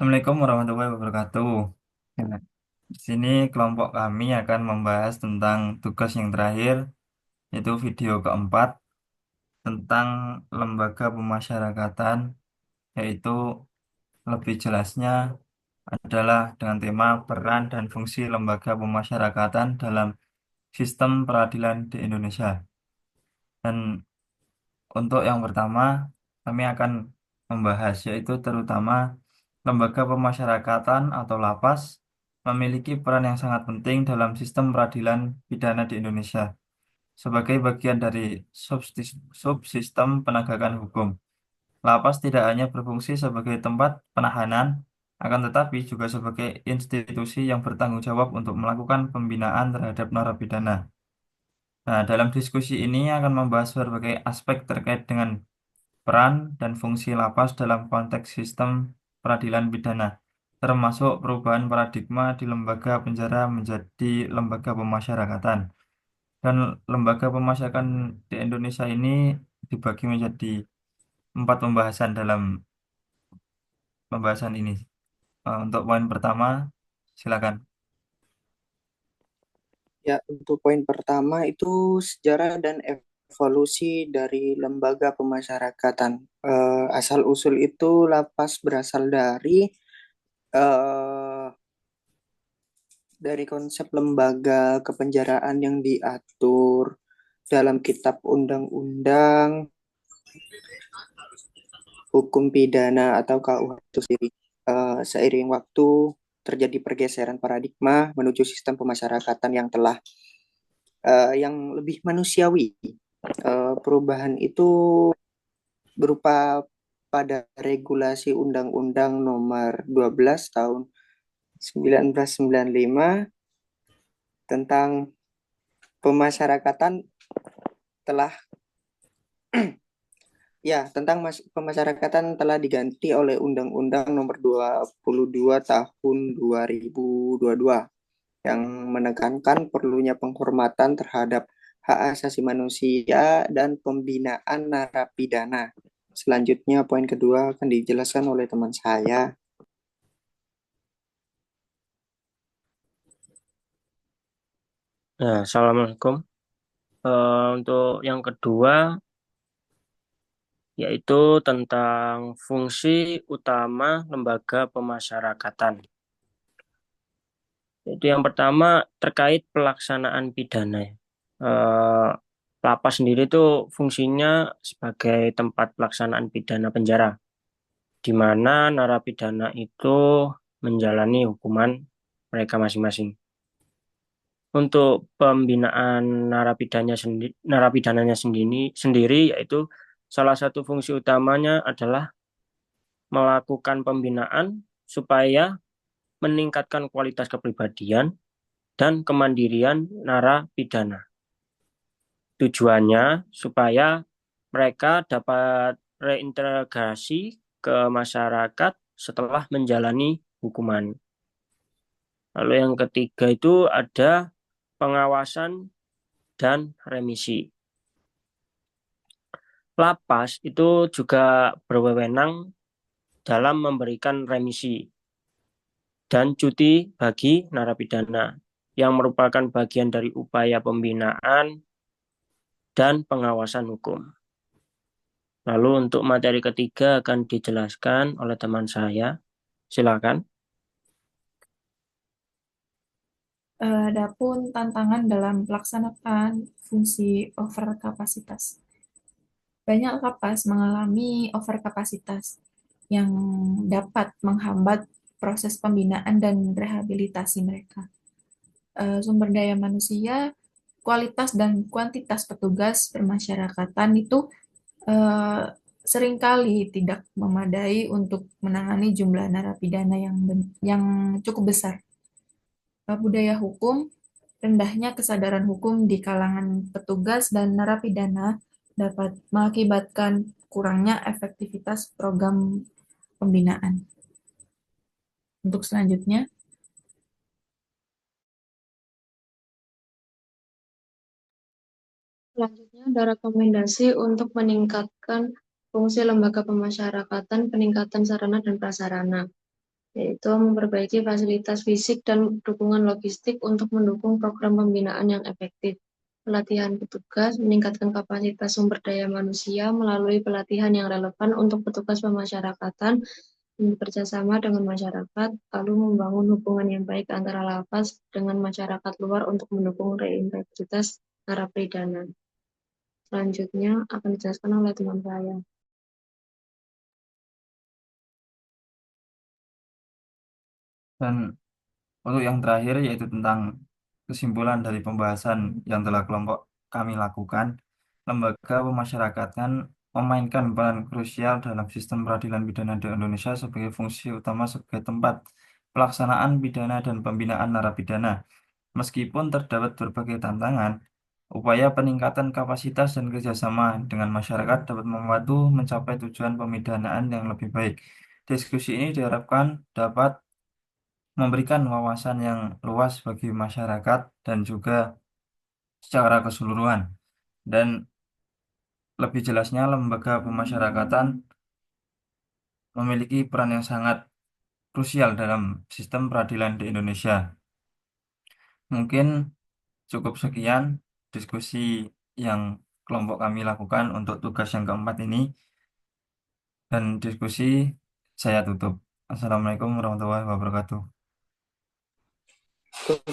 Assalamualaikum warahmatullahi wabarakatuh. Ya, di sini kelompok kami akan membahas tentang tugas yang terakhir, yaitu video keempat tentang lembaga pemasyarakatan, yaitu lebih jelasnya adalah dengan tema peran dan fungsi lembaga pemasyarakatan dalam sistem peradilan di Indonesia. Dan untuk yang pertama, kami akan membahas yaitu terutama lembaga pemasyarakatan atau lapas memiliki peran yang sangat penting dalam sistem peradilan pidana di Indonesia sebagai bagian dari subsistem penegakan hukum. Lapas tidak hanya berfungsi sebagai tempat penahanan, akan tetapi juga sebagai institusi yang bertanggung jawab untuk melakukan pembinaan terhadap narapidana. Nah, dalam diskusi ini akan membahas berbagai aspek terkait dengan peran dan fungsi lapas dalam konteks sistem peradilan pidana, termasuk perubahan paradigma di lembaga penjara menjadi lembaga pemasyarakatan. Dan lembaga pemasyarakatan di Indonesia ini dibagi menjadi 4 pembahasan dalam pembahasan ini. Untuk poin pertama, silakan. Ya, untuk poin pertama itu sejarah dan evolusi dari lembaga pemasyarakatan. Asal-usul itu lapas berasal eh, dari konsep lembaga kepenjaraan yang diatur dalam Kitab Undang-Undang Hukum Pidana atau KUH itu sendiri. Seiring waktu terjadi pergeseran paradigma menuju sistem pemasyarakatan yang lebih manusiawi. Perubahan itu berupa pada regulasi Undang-Undang Nomor 12 Tahun 1995 tentang pemasyarakatan telah pemasyarakatan telah diganti oleh Undang-Undang Nomor 22 Tahun 2022 yang menekankan perlunya penghormatan terhadap hak asasi manusia dan pembinaan narapidana. Selanjutnya, poin kedua akan dijelaskan oleh teman saya. Ya, Assalamualaikum. Untuk yang kedua, yaitu tentang fungsi utama lembaga pemasyarakatan. Itu yang pertama terkait pelaksanaan pidana. Eh, Lapas sendiri itu fungsinya sebagai tempat pelaksanaan pidana penjara, di mana narapidana itu menjalani hukuman mereka masing-masing. Untuk pembinaan narapidananya sendiri yaitu salah satu fungsi utamanya adalah melakukan pembinaan supaya meningkatkan kualitas kepribadian dan kemandirian narapidana. Tujuannya supaya mereka dapat reintegrasi ke masyarakat setelah menjalani hukuman. Lalu yang ketiga itu ada pengawasan dan remisi. Lapas itu juga berwenang dalam memberikan remisi dan cuti bagi narapidana yang merupakan bagian dari upaya pembinaan dan pengawasan hukum. Lalu untuk materi ketiga akan dijelaskan oleh teman saya. Silakan. Adapun tantangan dalam pelaksanaan fungsi overkapasitas. Banyak lapas mengalami overkapasitas yang dapat menghambat proses pembinaan dan rehabilitasi mereka. Sumber daya manusia, kualitas dan kuantitas petugas permasyarakatan itu eh, seringkali tidak memadai untuk menangani jumlah narapidana yang cukup besar. Budaya hukum, rendahnya kesadaran hukum di kalangan petugas dan narapidana dapat mengakibatkan kurangnya efektivitas program pembinaan. Untuk selanjutnya, Selanjutnya ada rekomendasi untuk meningkatkan fungsi lembaga pemasyarakatan, peningkatan sarana dan prasarana. yaitu memperbaiki fasilitas fisik dan dukungan logistik untuk mendukung program pembinaan yang efektif. Pelatihan petugas, meningkatkan kapasitas sumber daya manusia melalui pelatihan yang relevan untuk petugas pemasyarakatan, bekerja sama dengan masyarakat, lalu membangun hubungan yang baik antara lapas dengan masyarakat luar untuk mendukung reintegritas narapidana. Selanjutnya akan dijelaskan oleh teman saya. Dan untuk yang terakhir yaitu tentang kesimpulan dari pembahasan yang telah kelompok kami lakukan, lembaga pemasyarakatan memainkan peran krusial dalam sistem peradilan pidana di Indonesia sebagai fungsi utama sebagai tempat pelaksanaan pidana dan pembinaan narapidana. Meskipun terdapat berbagai tantangan, upaya peningkatan kapasitas dan kerjasama dengan masyarakat dapat membantu mencapai tujuan pemidanaan yang lebih baik. Diskusi ini diharapkan dapat memberikan wawasan yang luas bagi masyarakat dan juga secara keseluruhan. Dan lebih jelasnya, lembaga pemasyarakatan memiliki peran yang sangat krusial dalam sistem peradilan di Indonesia. Mungkin cukup sekian diskusi yang kelompok kami lakukan untuk tugas yang keempat ini, dan diskusi saya tutup. Assalamualaikum warahmatullahi wabarakatuh.